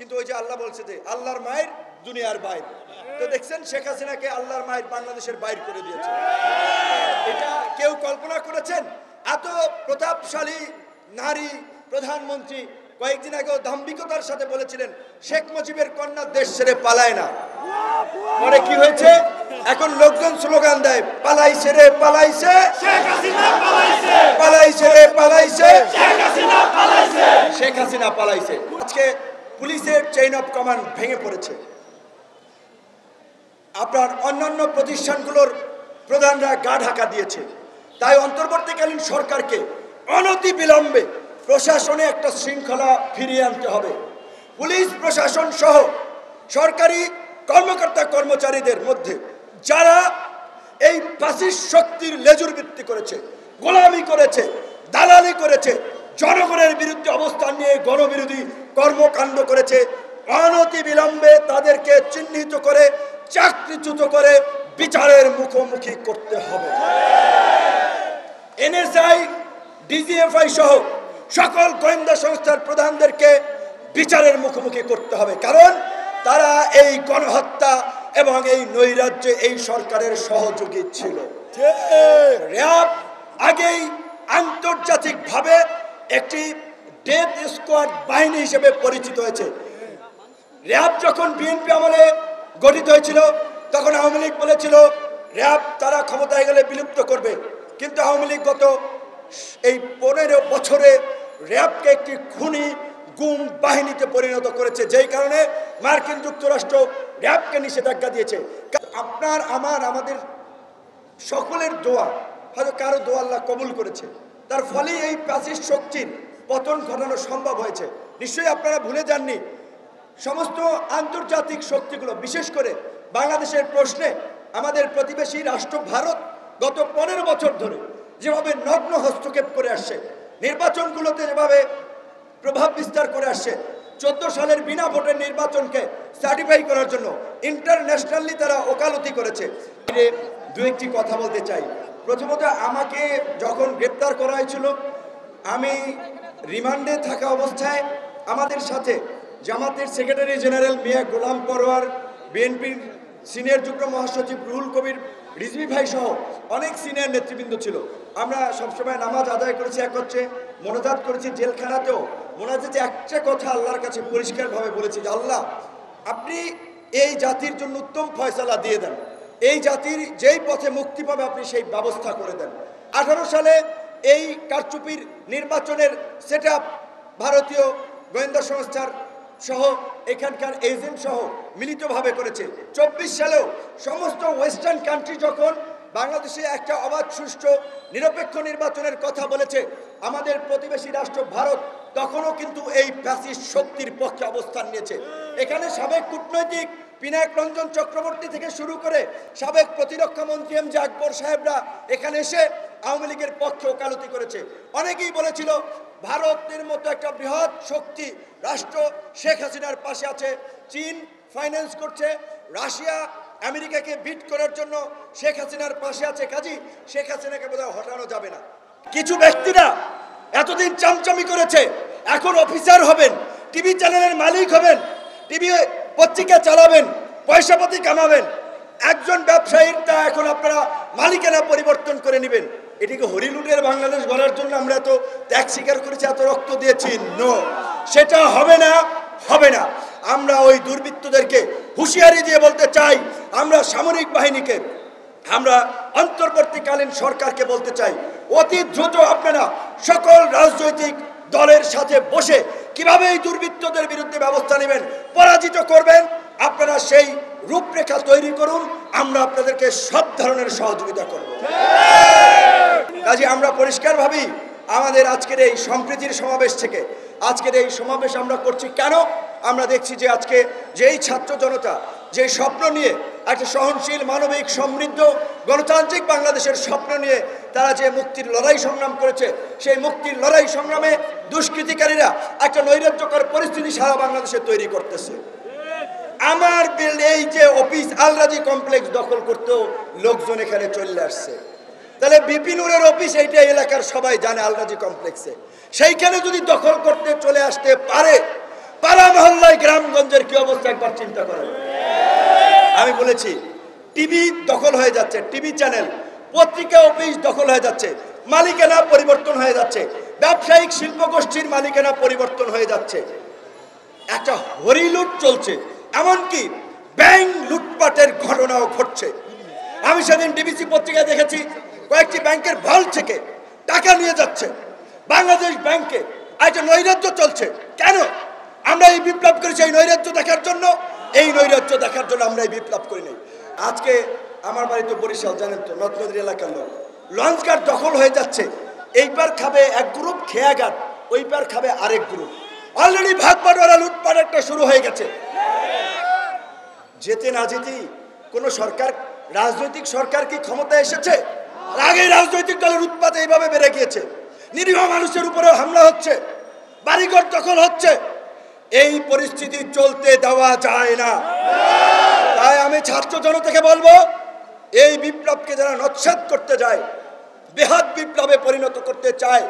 কিন্তু ওই যে আল্লাহ বলছে যে আল্লাহর মায়ের দুনিয়ার বাইরে, তো দেখছেন শেখ হাসিনাকে আল্লাহর মায়ের বাংলাদেশের বাইরে করে দিয়েছে। এটা কেউ কল্পনা করেছেন? এত প্রতাপশালী নারী প্রধানমন্ত্রী কয়েকদিন আগেও দাম্ভিকতার সাথে বলেছিলেন শেখ মুজিবের কন্যা দেশ ছেড়ে পালায় না। পরে কি হয়েছে? এখন লোকজন স্লোগান দেয় পালাইছে রে পালাইছে, শেখ হাসিনা পালাইছে, পালাইছে রে পালাইছে, শেখ হাসিনা পালাইছে, শেখ হাসিনা পালাইছে। আজকে পুলিশের চেইন অফ কমান্ড ভেঙে পড়েছে। আপনার অন্যান্য প্রতিষ্ঠানগুলোর প্রধানরা গা ঢাকা দিয়েছে। তাই অন্তর্বর্তীকালীন সরকারকে অনতি বিলম্বে প্রশাসনে একটা শৃঙ্খলা ফিরিয়ে আনতে হবে। পুলিশ প্রশাসন সহ সরকারি কর্মকর্তা কর্মচারীদের মধ্যে যারা এই ফ্যাসিস্ট শক্তির লেজুর ভিত্তি করেছে, গোলামি করেছে, দালালি করেছে, জনগণের বিরুদ্ধে অবস্থান নিয়ে গণবিরোধী কর্মকাণ্ড করেছে, অনতি বিলম্বে তাদেরকে চিহ্নিত করে চাকরিচ্যুত করে বিচারের মুখোমুখি করতে হবে। এনএসআই, ডিজিএফআই সহ সকল গোয়েন্দা সংস্থার প্রধানদেরকে বিচারের মুখোমুখি করতে হবে, কারণ তারা এই গণহত্যা এবং এই নৈরাজ্যে এই সরকারের সহযোগী ছিল। র্যাব আগেই আন্তর্জাতিকভাবে একটি ডেথ স্কোয়াড বাহিনী হিসেবে পরিচিত হয়েছে। র্যাব যখন বিএনপি আমলে গঠিত হয়েছিল তখন আওয়ামী লীগ বলেছিল র্যাব তারা ক্ষমতায় গেলে বিলুপ্ত করবে, কিন্তু আওয়ামী লীগ গত এই 15 বছরে র্যাবকে একটি খুনি গুম বাহিনীতে পরিণত করেছে, যেই কারণে মার্কিন যুক্তরাষ্ট্র র্যাবকে নিষেধাজ্ঞা দিয়েছে। আপনার আমাদের সকলের দোয়া, হয়তো কারো দোয়া আল্লাহ কবুল করেছে, তার ফলে এই ফ্যাসিস্ট শক্তির পতন ঘটানো সম্ভব হয়েছে। নিশ্চয়ই আপনারা ভুলে যাননি সমস্ত আন্তর্জাতিক শক্তিগুলো, বিশেষ করে বাংলাদেশের প্রশ্নে আমাদের প্রতিবেশী রাষ্ট্র ভারত গত 15 বছর ধরে যেভাবে নগ্ন হস্তক্ষেপ করে আসছে, নির্বাচনগুলোতে যেভাবে প্রভাব বিস্তার করে আসছে, 14 সালের বিনা ভোটের নির্বাচনকে সার্টিফাই করার জন্য ইন্টারন্যাশনালি তারা ওকালতি করেছে। দু একটি কথা বলতে চাই। প্রথমত, আমাকে যখন গ্রেপ্তার করা হয়েছিল আমি রিমান্ডে থাকা অবস্থায় আমাদের সাথে জামাতের সেক্রেটারি জেনারেল মিয়া গোলাম পরোয়ার, বিএনপির সিনিয়র যুগ্ম মহাসচিব রুহুল কবির রিজভী ভাই সহ অনেক সিনিয়র নেতৃবৃন্দ ছিল। আমরা সবসময় নামাজ আদায় করেছি, এক হচ্ছে মোনাজাত করেছি। জেলখানাতেও মোনাজাতে একটা কথা আল্লাহর কাছে পরিষ্কারভাবে বলেছি যে আল্লাহ আপনি এই জাতির জন্য উত্তম ফয়সালা দিয়ে দেন, এই জাতির যেই পথে মুক্তি পাবে আপনি সেই ব্যবস্থা করে দেন। 18 সালে এই কারচুপির নির্বাচনের সেটআপ ভারতীয় গোয়েন্দা সংস্থার সহ এখানকার এজেন্ট সহ মিলিতভাবে করেছে। 24 সালেও সমস্ত ওয়েস্টার্ন কান্ট্রি যখন বাংলাদেশে একটা অবাধ সুষ্ঠু নিরপেক্ষ নির্বাচনের কথা বলেছে, আমাদের প্রতিবেশী রাষ্ট্র ভারত তখনও কিন্তু এই ফ্যাসিস্ট শক্তির পক্ষে অবস্থান নিয়েছে। এখানে সাবেক কূটনৈতিক পিনাক রঞ্জন চক্রবর্তী থেকে শুরু করে সাবেক প্রতিরক্ষা মন্ত্রী এম জে আকবর সাহেবরা এখানে এসে আওয়ামী লীগের পক্ষে ওকালতি করেছে। অনেকেই বলেছিল ভারতের মতো একটা বৃহৎ শক্তি রাষ্ট্র শেখ হাসিনার পাশে আছে, চীন ফাইন্যান্স করছে, রাশিয়া আমেরিকাকে বিট করার জন্য শেখ হাসিনার পাশে আছে, কাজী শেখ হাসিনাকে বোধহয় হটানো যাবে না। কিছু ব্যক্তিরা এতদিন চামচামি করেছে, এখন অফিসার হবেন, টিভি চ্যানেলের মালিক হবেন, টিভি পত্রিকা চালাবেন, পয়সাপাতি কামাবেন। একজন ব্যবসায়ীর তা এখন আপনারা মালিকানা পরিবর্তন করে নেবেন। এটিকে হরিলুটের বাংলাদেশ গড়ার জন্য আমরা তো ত্যাগ স্বীকার করেছি, এত রক্ত দিয়েছি, নো, সেটা হবে না, হবে না। আমরা ওই দুর্বৃত্তদেরকে হুঁশিয়ারি দিয়ে বলতে চাই, আমরা সামরিক বাহিনীকে, আমরা অন্তর্বর্তীকালীন সরকারকে বলতে চাই অতি দ্রুত আপনারা সকল রাজনৈতিক দলের সাথে বসে কিভাবে এই দুর্বৃত্তদের বিরুদ্ধে ব্যবস্থা নেবেন, পরাজিত করবেন, আপনারা সেই রূপরেখা তৈরি করুন। আমরা আপনাদেরকে সব ধরনের সহযোগিতা করব। কাজে আমরা পরিষ্কারভাবে আমাদের আজকের এই সম্প্রীতির সমাবেশ থেকে, আজকের এই সমাবেশ আমরা করছি কেন? আমরা দেখছি যে আজকে যেই ছাত্র জনতা যে স্বপ্ন নিয়ে একটা সহনশীল, মানবিক, সমৃদ্ধ, গণতান্ত্রিক বাংলাদেশের স্বপ্ন নিয়ে তারা যে মুক্তির লড়াই সংগ্রাম করেছে, সেই মুক্তির লড়াই সংগ্রামে দুষ্কৃতিকারীরা একটা নৈরাজ্যকর পরিস্থিতি সারা বাংলাদেশে তৈরি করতেছে। আমার এই যে অফিস আলরাজি কমপ্লেক্স দখল করতেও লোকজন এখানে চলে আসছে, তাহলে বিপিনুরের অফিস এইটা এলাকার সবাই জানে আলরাজি কমপ্লেক্সে, সেইখানে যদি দখল করতে চলে আসতে পারে, পাড়া মহল্লায় গ্রামগঞ্জে একবার চিন্তা করেন। আমি বলেছি টিভি দখল হয়ে যাচ্ছে, টিভি চ্যানেল, পত্রিকা অফিস দখল হয়ে যাচ্ছে, মালিকানা পরিবর্তন হয়ে যাচ্ছে, ব্যবসায়িক শিল্পগোষ্ঠীর মালিকানা পরিবর্তন হয়ে যাচ্ছে, একটা হরিলুট চলছে, এমনকি ব্যাংক লুটপাটের ঘটনাও ঘটছে। আমি সেদিন ডিবিসি পত্রিকায় দেখেছি কয়েকটি ব্যাংকের ভল্ট থেকে টাকা নিয়ে যাচ্ছে বাংলাদেশ ব্যাংকে। একটা নৈরাজ্য চলছে। কেন? আমরা এই বিপ্লব করেছি এই নৈরাজ্য দেখার জন্য। এই নৈরাজ্য দেখার জন্য আমরা এই বিপ্লব করি নাই। আজকে আমার বাড়ি তো বরিশাল, জানেন তো, নদ নদীর এলাকার লোক। লঞ্চঘাট দখল হয়ে যাচ্ছে, এই পার খাবে এক গ্রুপ খেয়াঘাট, ওই পার খাবে আরেক গ্রুপ। অলরেডি ভাগ বাটোয়ারা লুটপাট একটা শুরু হয়ে গেছে। যেতে না যেতেই কোনো সরকার, রাজনৈতিক সরকার কি ক্ষমতা এসেছে? আগে রাজনৈতিক দলের উৎপাত এইভাবে বেড়ে গিয়েছে, নিরীহ মানুষের উপরেও হামলা হচ্ছে, বাড়িঘর দখল হচ্ছে। এই পরিস্থিতি চলতে দেওয়া যায় না। তাই আমি ছাত্র জনতাকে বলবো, এই বিপ্লবকে যারা নস্যাৎ করতে যায়, বৃহৎ বিপ্লবে পরিণত করতে চায়,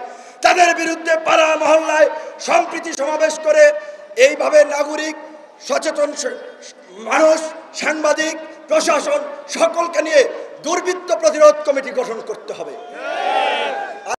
তাদের বিরুদ্ধে পাড়া মহল্লায় সম্প্রীতি সমাবেশ করে এইভাবে নাগরিক, সচেতন মানুষ, সাংবাদিক, প্রশাসন সকলকে নিয়ে দুর্বৃত্ত প্রতিরোধ কমিটি গঠন করতে হবে।